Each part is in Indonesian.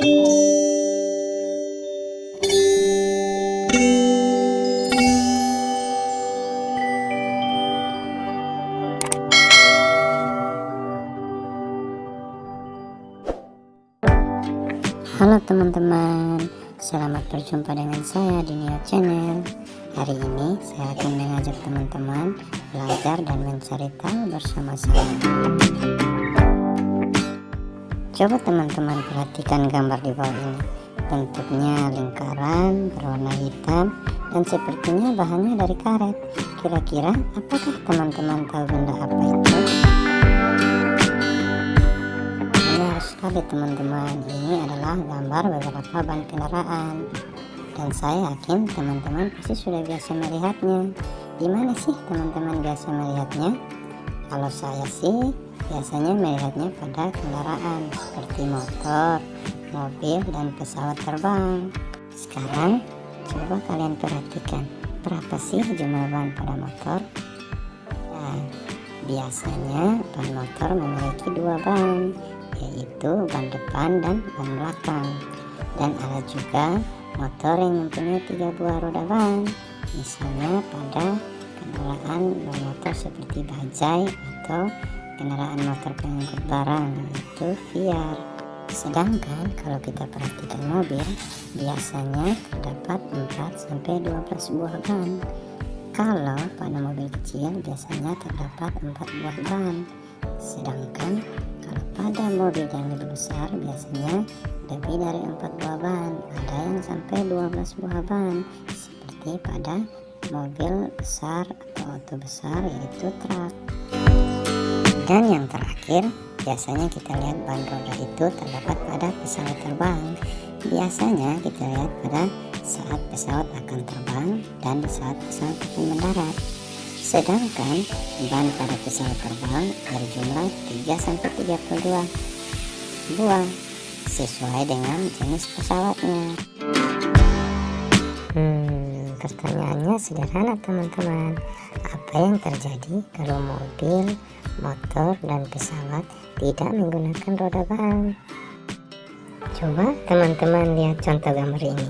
Halo teman-teman, selamat berjumpa dengan saya di Neo Channel. Hari ini saya akan mengajak teman-teman belajar dan mencari tahu bersama-sama. Coba teman-teman perhatikan gambar di bawah ini. Bentuknya lingkaran berwarna hitam dan sepertinya bahannya dari karet. Kira-kira apakah teman-teman tahu benda apa itu? Sekali teman-teman, ini adalah gambar beberapa ban kendaraan dan saya yakin teman-teman pasti sudah biasa melihatnya. Di mana sih teman-teman biasa melihatnya? Kalau saya sih biasanya melihatnya pada kendaraan seperti motor, mobil, dan pesawat terbang. Sekarang coba kalian perhatikan, berapa sih jumlah ban pada motor? Nah, biasanya ban motor memiliki 2 ban, yaitu ban depan dan ban belakang, dan ada juga motor yang mempunyai 3 buah roda ban, misalnya pada kendaraan bermotor seperti bajai atau kendaraan motor pengangkut barang, yaitu VR. Sedangkan kalau kita perhatikan mobil, biasanya terdapat 4-12 buah ban. Kalau pada mobil kecil biasanya terdapat 4 buah ban, sedangkan kalau pada mobil yang lebih besar biasanya lebih dari 4 buah ban, ada yang sampai 12 buah ban seperti pada mobil besar atau auto besar, yaitu truk. Dan yang terakhir, biasanya kita lihat ban roda itu terdapat pada pesawat terbang. Biasanya kita lihat pada saat pesawat akan terbang dan di saat pesawat akan mendarat. Sedangkan ban pada pesawat terbang berjumlah 3-32 buah sesuai dengan jenis pesawatnya. Pertanyaannya sederhana teman-teman. Apa yang terjadi kalau mobil, motor, dan pesawat tidak menggunakan roda ban? Coba teman-teman lihat contoh gambar ini.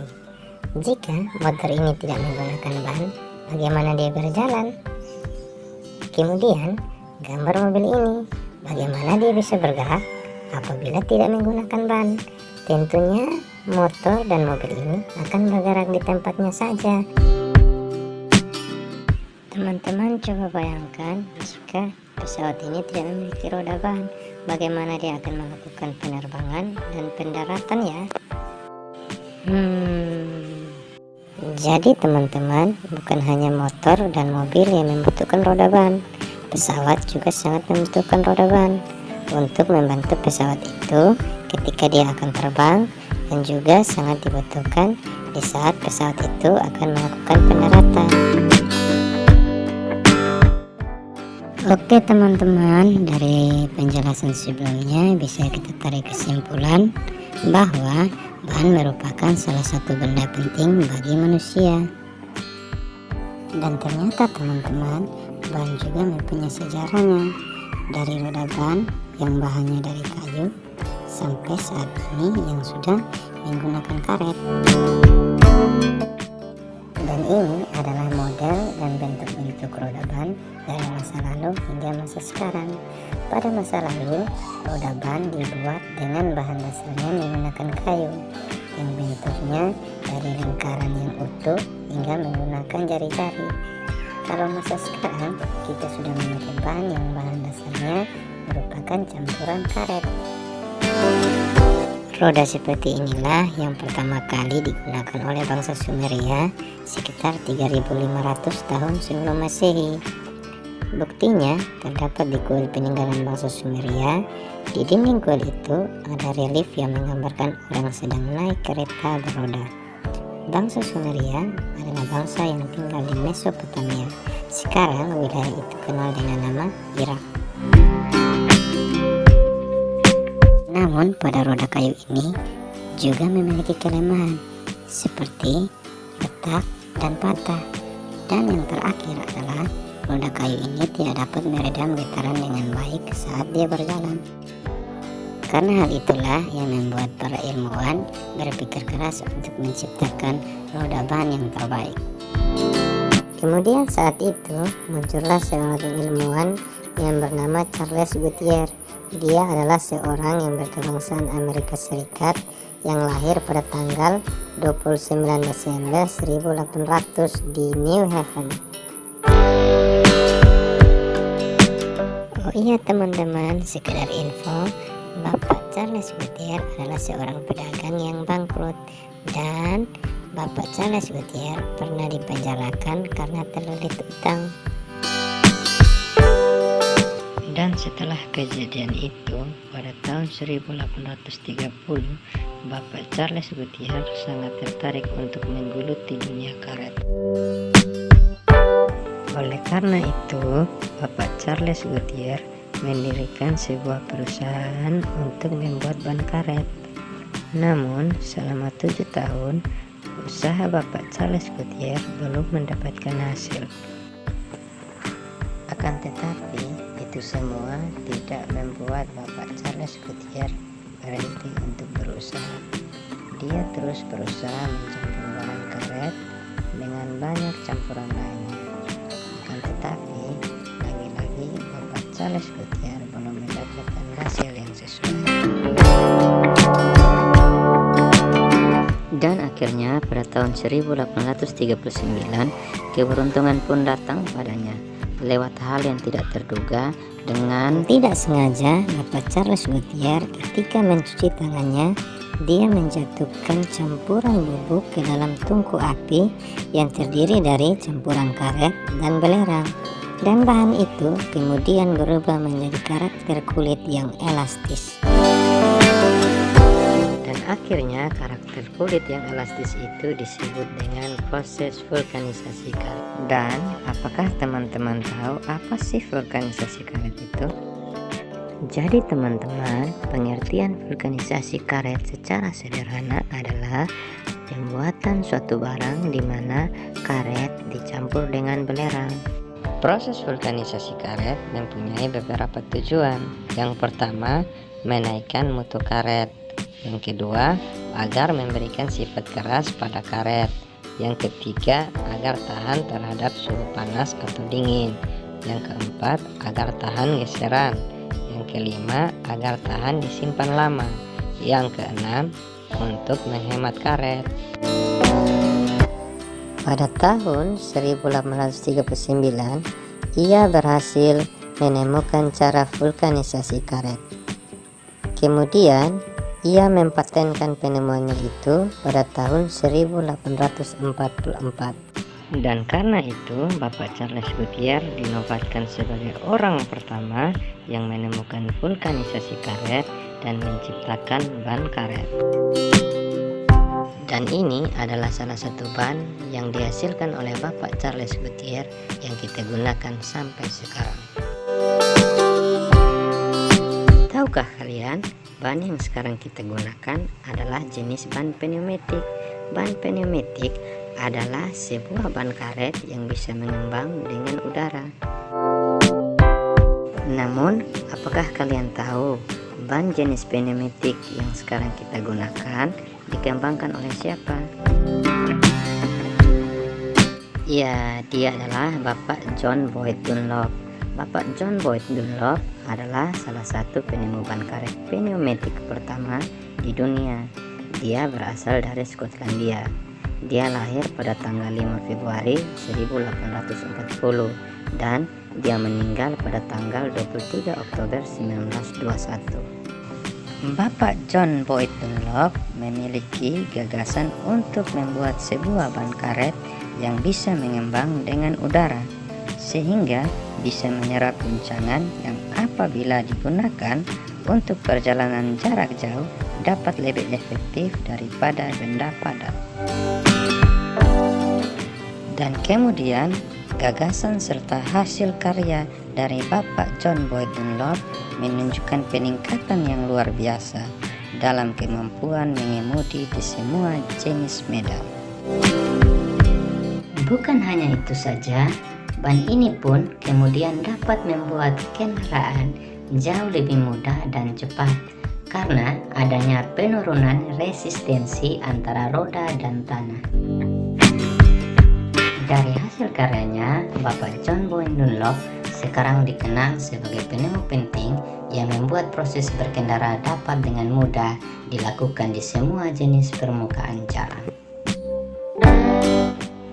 Jika motor ini tidak menggunakan ban, bagaimana dia berjalan? Kemudian gambar mobil ini, bagaimana dia bisa bergerak apabila tidak menggunakan ban? Tentunya motor dan mobil ini akan bergerak di tempatnya saja. Teman-teman coba bayangkan jika pesawat ini tidak memiliki roda ban, bagaimana dia akan melakukan penerbangan dan pendaratan ya? Jadi teman-teman, bukan hanya motor dan mobil yang membutuhkan roda ban, pesawat juga sangat membutuhkan roda ban untuk membantu pesawat itu ketika dia akan terbang, dan juga sangat dibutuhkan di saat pesawat itu akan melakukan pendaratan. Oke teman-teman, dari penjelasan sebelumnya bisa kita tarik kesimpulan bahwa ban merupakan salah satu benda penting bagi manusia. Dan ternyata teman-teman, ban juga mempunyai sejarahnya, dari roda ban yang bahannya dari kayu sampai saat ini yang sudah menggunakan karet. Dan ini adalah model dan bentuk-bentuk roda ban dari masa lalu hingga masa sekarang. Pada masa lalu, roda ban dibuat dengan bahan dasarnya menggunakan kayu yang bentuknya dari lingkaran yang utuh hingga menggunakan jari-jari. Kalau masa sekarang, kita sudah memakai ban yang bahan dasarnya merupakan campuran karet. Roda seperti inilah yang pertama kali digunakan oleh bangsa Sumeria sekitar 3.500 tahun sebelum Masehi. Buktinya terdapat di kuil peninggalan bangsa Sumeria. Di dinding kuil itu ada relief yang menggambarkan orang sedang naik kereta beroda. Bangsa Sumeria adalah bangsa yang tinggal di Mesopotamia. Sekarang wilayah itu kenal dengan nama Irak. Namun pada roda kayu ini juga memiliki kelemahan seperti retak dan patah. Dan yang terakhir adalah roda kayu ini tidak dapat meredam getaran dengan baik saat dia berjalan. Karena hal itulah yang membuat para ilmuwan berpikir keras untuk menciptakan roda ban yang terbaik. Kemudian saat itu muncullah seorang ilmuwan yang bernama Charles Goodyear. Dia adalah seorang yang berkebangsaan Amerika Serikat yang lahir pada tanggal 29 Desember 1800 di New Haven. Oh iya teman-teman, sekedar info, Bapak Charles Goodyear adalah seorang pedagang yang bangkrut, dan Bapak Charles Goodyear pernah dipenjarakan karena terlilit utang. Dan setelah kejadian itu, pada tahun 1830, Bapak Charles Goodyear sangat tertarik untuk menggeluti dunia karet. Oleh karena itu, Bapak Charles Goodyear mendirikan sebuah perusahaan untuk membuat ban karet. Namun, selama 7 tahun, usaha Bapak Charles Goodyear belum mendapatkan hasil. Akan tetapi, itu semua tidak membuat Bapak Charles Goodyear berhenti untuk berusaha. Dia terus berusaha mencampur bahan karet dengan banyak campuran lainnya. Akan tetapi, lagi-lagi Bapak Charles Goodyear belum mendapatkan hasil yang sesuai. Dan akhirnya pada tahun 1839, keberuntungan pun datang padanya. Lewat hal yang tidak terduga, dengan tidak sengaja Bapak Charles Goodyear ketika mencuci tangannya, dia menjatuhkan campuran bubuk ke dalam tungku api yang terdiri dari campuran karet dan belerang. Dan bahan itu kemudian berubah menjadi karakter kulit yang elastis. Dan akhirnya karakter kulit yang elastis itu disebut dengan proses vulkanisasi karet. Dan apakah teman-teman tahu apa sih vulkanisasi karet itu? Jadi teman-teman, pengertian vulkanisasi karet secara sederhana adalah pembuatan suatu barang di mana karet dicampur dengan belerang. Proses vulkanisasi karet mempunyai beberapa tujuan. Yang pertama, menaikkan mutu karet. Yang kedua, agar memberikan sifat keras pada karet. Yang ketiga, agar tahan terhadap suhu panas atau dingin. Yang keempat, agar tahan geseran. Yang kelima, agar tahan disimpan lama. Yang keenam, untuk menghemat karet. Pada tahun 1839, ia berhasil menemukan cara vulkanisasi karet. Kemudian, ia mempatenkan penemuannya itu pada tahun 1844. Dan karena itu, Bapak Charles Goodyear dinobatkan sebagai orang pertama yang menemukan vulkanisasi karet dan menciptakan ban karet. Dan ini adalah salah satu ban yang dihasilkan oleh Bapak Charles Goodyear yang kita gunakan sampai sekarang. Tahukah kalian, ban yang sekarang kita gunakan adalah jenis ban pneumatik. Ban pneumatik adalah sebuah ban karet yang bisa mengembang dengan udara. Namun, apakah kalian tahu ban jenis pneumatik yang sekarang kita gunakan dikembangkan oleh siapa? Ya, dia adalah Bapak John Boyd Dunlop. Bapak John Boyd Dunlop adalah salah satu penemu ban karet pneumatik pertama di dunia. Dia berasal dari Skotlandia. Dia lahir pada tanggal 5 Februari 1840 dan dia meninggal pada tanggal 23 Oktober 1921. Bapak John Boyd Dunlop memiliki gagasan untuk membuat sebuah ban karet yang bisa mengembang dengan udara, sehingga bisa menyerap guncangan yang apabila digunakan untuk perjalanan jarak jauh dapat lebih efektif daripada benda padat. Dan kemudian gagasan serta hasil karya dari Bapak John Boyd Dunlop menunjukkan peningkatan yang luar biasa dalam kemampuan mengemudi di semua jenis medan. Bukan hanya itu saja, ban ini pun kemudian dapat membuat kendaraan jauh lebih mudah dan cepat karena adanya penurunan resistensi antara roda dan tanah. Dari hasil karyanya, Bapak John Boyne Dunlop sekarang dikenal sebagai penemu penting yang membuat proses berkendara dapat dengan mudah dilakukan di semua jenis permukaan jalan.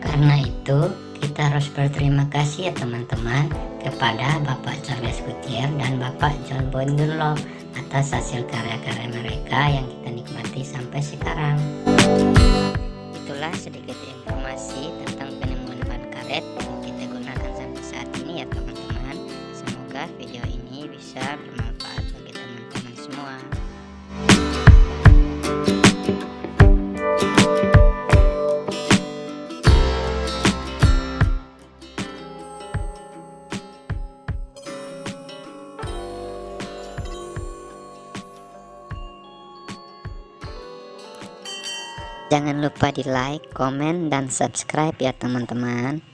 Karena itu, kita harus berterima kasih ya teman-teman kepada Bapak Charles Goodyear dan Bapak John Boyne Dunlop atas hasil karya-karya mereka yang kita nikmati sampai sekarang. Itulah sedikit informasi tentang penemuan ban karet yang kita gunakan sampai saat ini ya teman-teman. Semoga video ini bisa bermanfaat bagi teman-teman semua. Jangan lupa di like, komen, dan subscribe ya teman-teman.